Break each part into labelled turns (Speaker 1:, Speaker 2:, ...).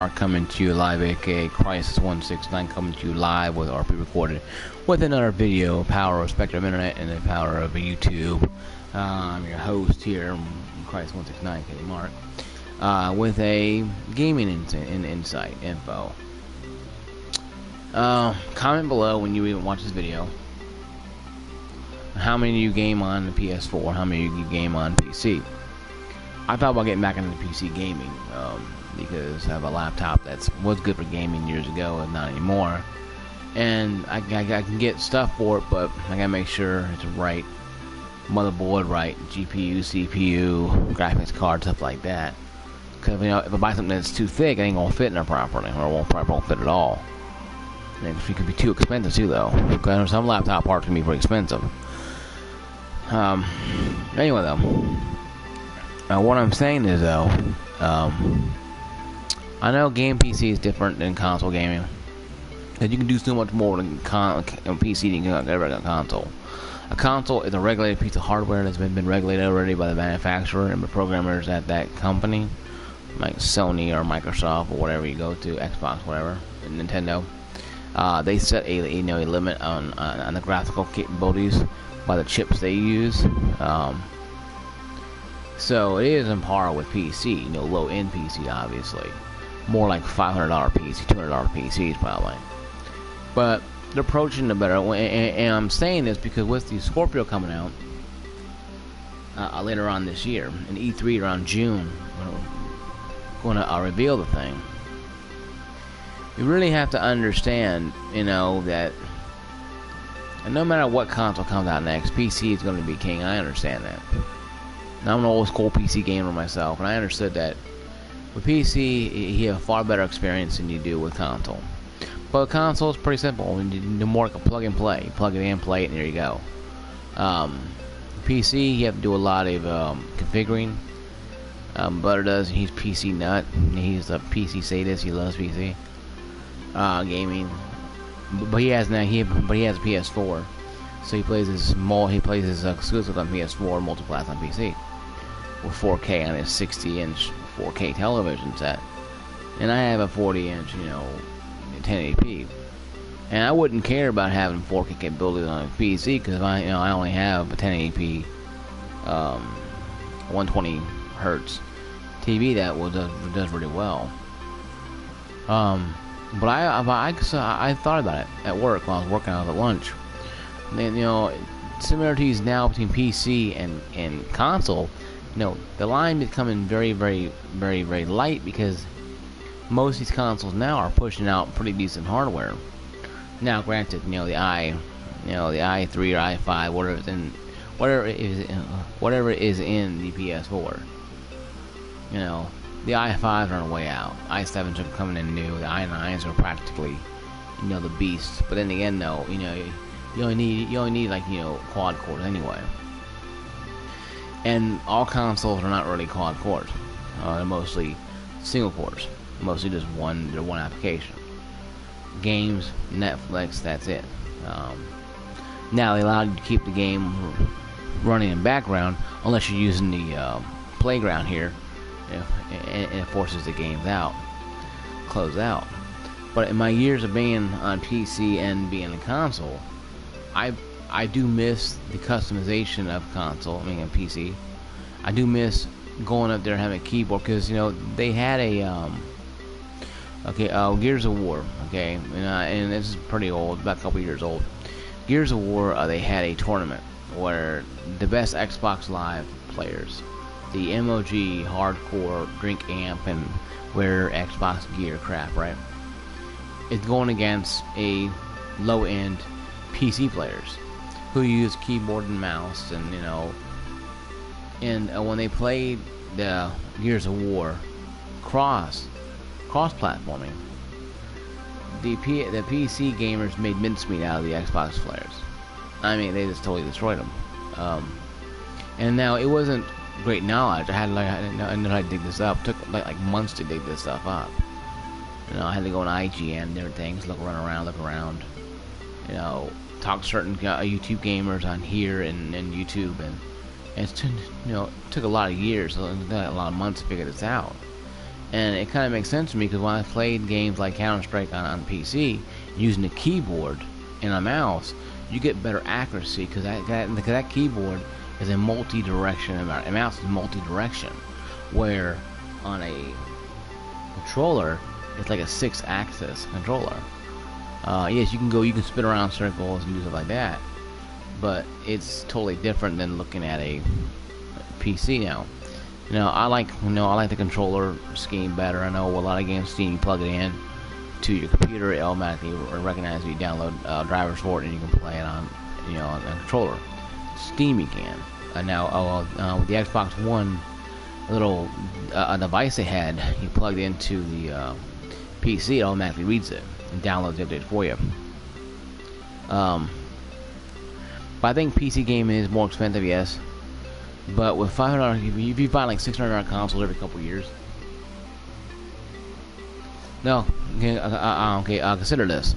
Speaker 1: are coming to you live, aka crisis169 coming to you live with or pre-recorded with another video, power of Spectrum Internet and the power of YouTube. I'm your host here, crisis169, Kenny Mark, with a gaming insight info. Comment below when you even watch this video. How many of you game on the PS4? How many of you game on PC? I thought about getting back into PC gaming because I have a laptop that was good for gaming years ago and not anymore. And I can get stuff for it, but I gotta make sure it's right motherboard, right GPU, CPU, graphics card, stuff like that. Because if I buy something that's too thick, it ain't gonna fit in there properly, or it probably won't fit at all. And it could be too expensive too, though. Because some laptop parts can be pretty expensive. Anyway, though, what I'm saying is, though, I know game PC is different than console gaming, because you can do so much more than PC than you can ever on console. A console is a regulated piece of hardware that's been regulated already by the manufacturer and the programmers at that company, like Sony or Microsoft or whatever you go to, Xbox, whatever, and Nintendo. They set a limit on the graphical capabilities by the chips they use. So it is on par with PC, low-end PC, obviously. More like $500 PC, $200 PCs probably. But they're approaching the better way, and I'm saying this because with the Scorpio coming out later on this year, in E3 around June, we're going to reveal the thing. You really have to understand, that no matter what console comes out next, PC is going to be king. I understand that. Now, I'm an old school PC gamer myself, and I understood that with PC, you have a far better experience than you do with console. But with console, it's pretty simple. You do more like a plug and play. You plug it in, play it, and there you go. PC, you have to do a lot of configuring. Butter does. He's PC nut. He's a PC sadist. He loves PC gaming. But he has a PS4, so he plays his exclusive on PS4, multiplayer on PC with 4K on his 60-inch 4K television set, and I have a 40-inch, 1080p, and I wouldn't care about having 4K capabilities on a PC because I only have a 1080p, 120 hertz TV that does really well. But I thought about it at work while I was working out at lunch. And, similarities now between PC and console. The line is becoming very, very, very, very light because most of these consoles now are pushing out pretty decent hardware. Now, granted, the i3 or i5, whatever is in the PS4. The i5s are on the way out. i7s are coming in new. The i9s are practically, the beast. But then again, though, you only need like quad cores anyway. And all consoles are not really quad cores. They're mostly single cores. Mostly just one application. Games, Netflix, that's it. Now they allow you to keep the game running in background unless you're using the playground here. And it forces the games close out. But in my years of being on PC and being a console, I do miss the customization of console. On PC, I do miss going up there and having a keyboard because they had a Gears of War, and this is pretty old, about a couple years old. Gears of War, they had a tournament where the best Xbox Live players, the MOG hardcore drink amp and wear Xbox gear crap, right? It's going against a low-end PC players who use keyboard and mouse, and when they played the Gears of War cross-platforming, the PC gamers made mincemeat out of the Xbox players. They just totally destroyed them. And now it wasn't great knowledge. I didn't know how to dig this up. It took like months to dig this stuff up. I had to go on IGN and different things, look around, talk to certain YouTube gamers on here and YouTube, and it took a lot of years, a lot of months to figure this out. And it kind of makes sense to me because when I played games like Counter-Strike on PC, using the keyboard and a mouse, you get better accuracy because that keyboard is a multi-direction, and mouse is multi-direction, where on a controller, it's like a 6-axis controller. Yes, you can spin around circles and do stuff like that, but it's totally different than looking at a PC now. I like the controller scheme better. I know a lot of games, Steam, you plug it in to your computer, it automatically recognizes you download drivers for it, and you can play it on on a controller. Steam, you can. Now with the Xbox One, little device they had, you plugged into the PC, it automatically reads it and downloads the update for you. But I think PC gaming is more expensive, yes. But with $500, if you buy like $600 consoles every couple years, no, okay, consider this.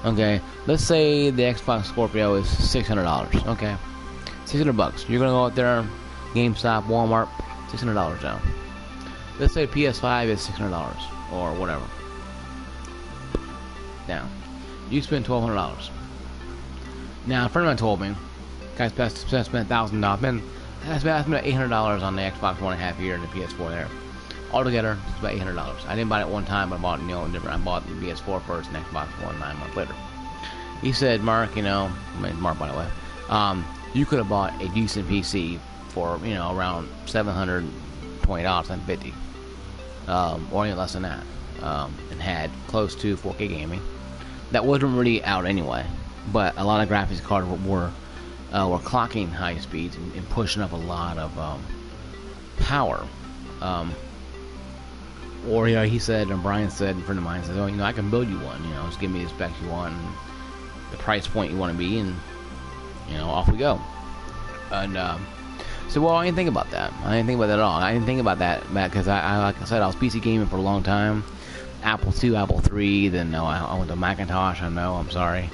Speaker 1: Okay, let's say the Xbox Scorpio is $600. Okay, $600. You're gonna go out there, GameStop, Walmart, $600 now. Let's say PS5 is $600 or whatever. Now, you spend $1,200. Now, a friend of mine told me, guys spent $1,000. I spent $800 on the Xbox 1.5 year and the PS4 there. Altogether, it's about $800. I didn't buy it one time, but I bought different. I bought the PS4 first and Xbox One 9 months later. He said, Mark, Mark by the way, you could have bought a decent PC for around $720, $750, or even less than that, and had close to 4K gaming. That wasn't really out anyway, but a lot of graphics cards were clocking high speeds and pushing up a lot of power. Or he said, and Brian said, a friend of mine said, I can build you one. Just give me the specs you want, and the price point you want to be, and off we go. And so, well, I didn't think about that. I didn't think about that at all. I didn't think about that because I like I said, I was PC gaming for a long time. Apple II, Apple III, then I went to Macintosh. I'm sorry.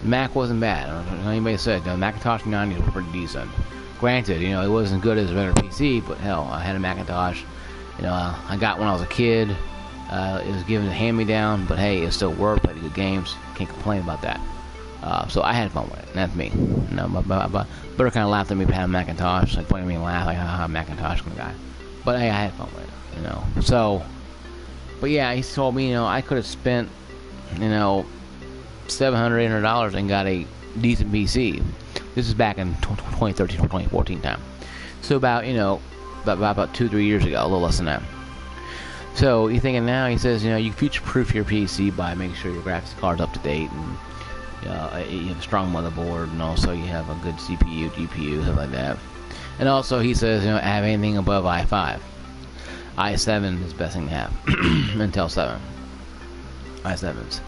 Speaker 1: Mac wasn't bad. Anybody said the Macintosh 90s were pretty decent. Granted, it wasn't good as a better PC, but hell, I had a Macintosh. I got when I was a kid. It was given a hand-me-down, but hey, it still worked. Played good games. Can't complain about that. So I had fun with it. And that's me. But Butter kind of laughed at me for having a Macintosh. Like, pointed at me and laughed, like, haha, Macintosh kind of guy. But hey, I had fun with it. So, but yeah, he told me, I could have spent, $700, $800 and got a decent PC. This is back in 2013 or 2014 time. So about 2-3 years ago, a little less than that. So you're thinking now, he says, you future-proof your PC by making sure your graphics card's up to date, and you have a strong motherboard, and also you have a good CPU, GPU, stuff like that. And also he says, have anything above i5. i7 is the best thing to have. Intel 7. i7s.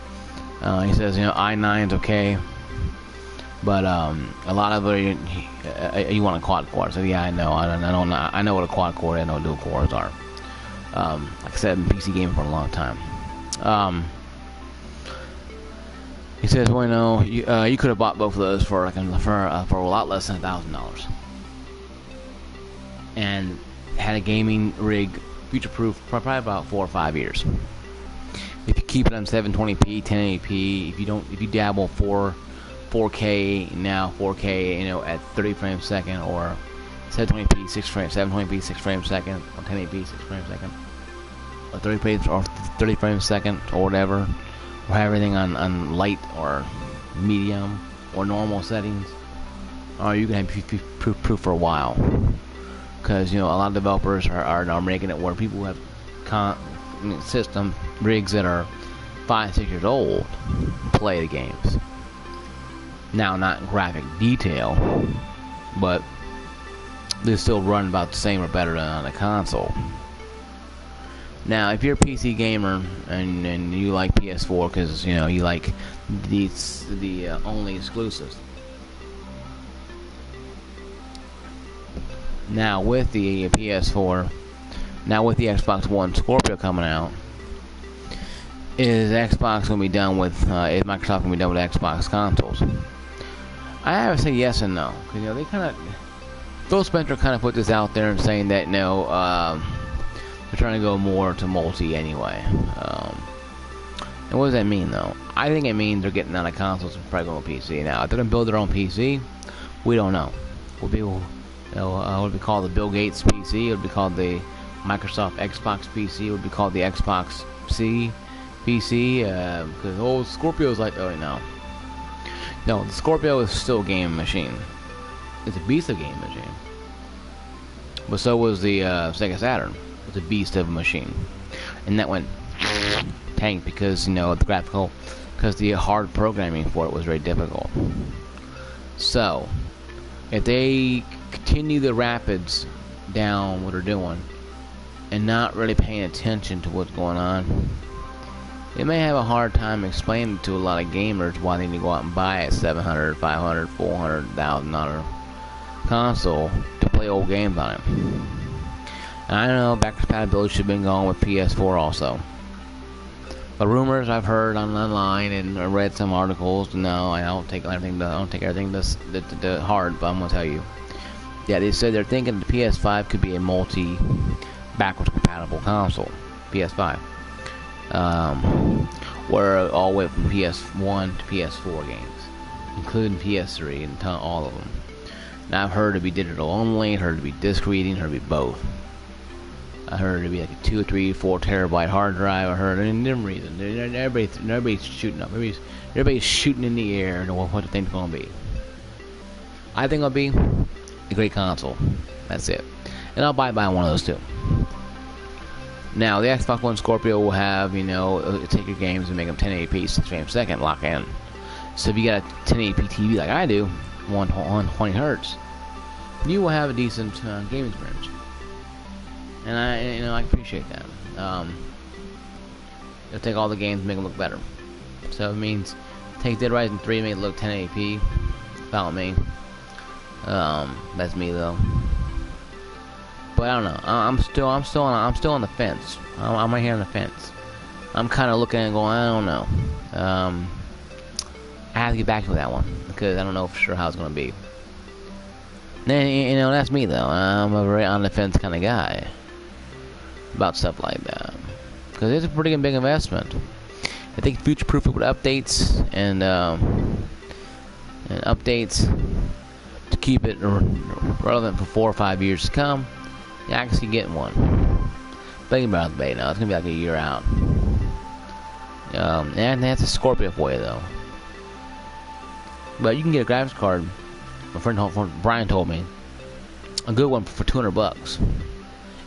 Speaker 1: He says, i9's okay. But a lot of it, you want a quad core. So yeah, I know. I know what a quad core and what dual cores are. Like I said, I've been PC gaming for a long time. He says, well, you could have bought both of those for a lot less than $1,000, and had a gaming rig, future-proof, for probably about 4 or 5 years. If you keep it on 720p, 1080p, if you dabble 4K now, 4K, at 30 frames a second, or 720p 6 frames, 720p 6 frames a second, or 1080p 6 frames a second, or 30 frames a second, or whatever, or have everything on light or medium or normal settings, or you can have future-proof for a while, because a lot of developers are now making it where people have system rigs that are 5-6 years old play the games. Now, not graphic detail, but they still run about the same or better than on a console. Now, if you're a PC gamer and you like PS4 because you like the only exclusives. Now with the PS4, now with the Xbox One Scorpio coming out, is Xbox going to be done with? Is Microsoft going to be done with Xbox consoles? I have to say yes and no, because they kind of, Phil Spencer kind of put this out there and saying that they're trying to go more to multi anyway. And what does that mean, though? I think it means they're getting out of consoles and probably going to PC. Now, if they're going to build their own PC, we don't know. What would be called the Bill Gates PC? It would be called the Microsoft Xbox PC. It would be called the Xbox C PC. Because old Scorpio's like, oh no. No, the Scorpio is still a game machine. It's a beast of game machine. But so was the Sega Saturn. It's a beast of a machine. And that went tank because, you know, because the hard programming for it was very difficult. So, if they continue the rapids down what they're doing and not really paying attention to what's going on, they may have a hard time explaining to a lot of gamers why they need to go out and buy a $700, $500, $400,000 console to play old games on it. And I know backwards compatibility should have been going with PS4 also. But rumors I've heard online and I read some articles. No, I don't take everything to heart, but I'm gonna tell you. Yeah, they said they're thinking the PS5 could be a multi-backwards compatible console. PS5, where all the way from PS1 to PS4 games, including PS3 and all of them. Now I've heard it be digital only, heard it be disc reading, heard it be both. I heard it'd be like a 2, 3, 4 terabyte hard drive. I heard it in different reasons. Everybody's shooting up. Everybody's shooting in the air and what the thing's gonna be. I think it'll be a great console. That's it. And I'll buy one of those too. Now the Xbox One Scorpio will have, you know, take your games and make them 1080p 60 frames a second lock in. So if you got a 1080p TV like I do, 120 hertz, you will have a decent gaming experience. And I appreciate that. It'll take all the games and make them look better. So it means take Dead Rising 3 and make it look 1080p. About me. That's me though. But I don't know. I'm still on the fence. I'm right here on the fence. I'm kind of looking and going, I don't know. I have to get back to that one because I don't know for sure how it's gonna be. And, you know, that's me though. I'm a very on the fence kind of guy about stuff like that, because it's a pretty big investment. I think Futureproof with updates and updates to keep it relevant for 4 or 5 years to come. Yeah, I can see getting one. Thinking about the debate now. It's gonna be like a year out. And that's a Scorpio for you though. But you can get a graphics card. My friend Brian told me a good one for $200.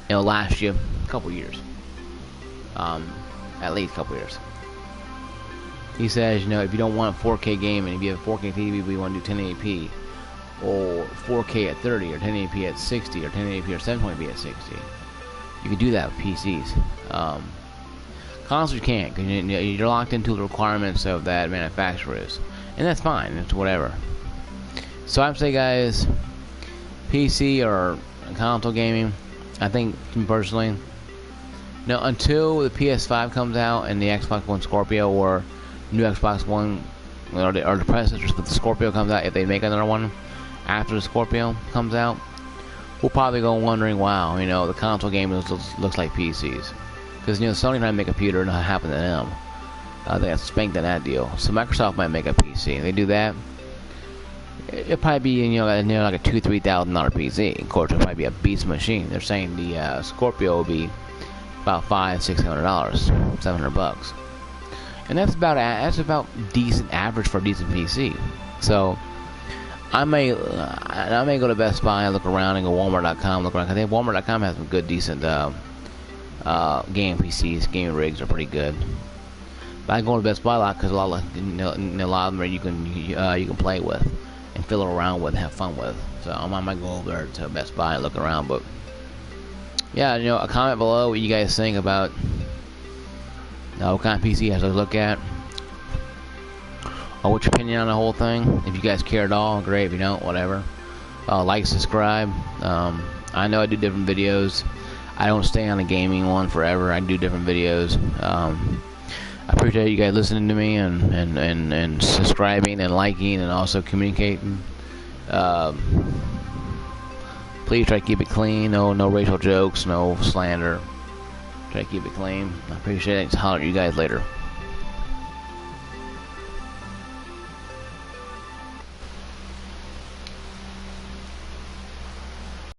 Speaker 1: It'll last you a couple years. At least a couple years. He says, you know, if you don't want a 4K game and if you have a 4K TV but you want to do 1080p or 4K at 30 or 1080p at 60 or 1080p or 720p at 60, you can do that with PCs. Consoles you can't, because you're locked into the requirements of that manufacturers, and that's fine. It's whatever. So I'm saying, guys, PC or console gaming, I think personally, no, until the PS5 comes out and the Xbox One Scorpio or new Xbox One or the predecessors for the Scorpio comes out, if they make another one after the Scorpio comes out, we'll probably go wondering, wow, you know, the console game looks like PCs. Because, you know, Sony trying to make a computer and what happened to them. They got spanked on that deal. So Microsoft might make a PC. If they do that, it'll probably be, you know, like a $2,000-$3,000 PC. Of course, it'll probably be a beast machine. They're saying the Scorpio will be about $500-$600, $700. And that's about decent average for a decent PC. So I may go to Best Buy and look around and go Walmart.com, look around, because I think Walmart.com has some good, decent game PCs, gaming rigs are pretty good. But I go to Best Buy a lot because a lot of them you can play with and fiddle around with, and have fun with. So I might go over there to Best Buy and look around. But yeah, you know, a comment below what you guys think about what kind of PC you have to look at, or what's your opinion on the whole thing. If you guys care at all, great. If you don't, whatever. Like, subscribe. I know I do different videos. I don't stay on a gaming one forever. I do different videos. I appreciate you guys listening to me and subscribing and liking and also communicating. Please try to keep it clean. No racial jokes, no slander. Try to keep it clean. I appreciate it. Holler at you guys later.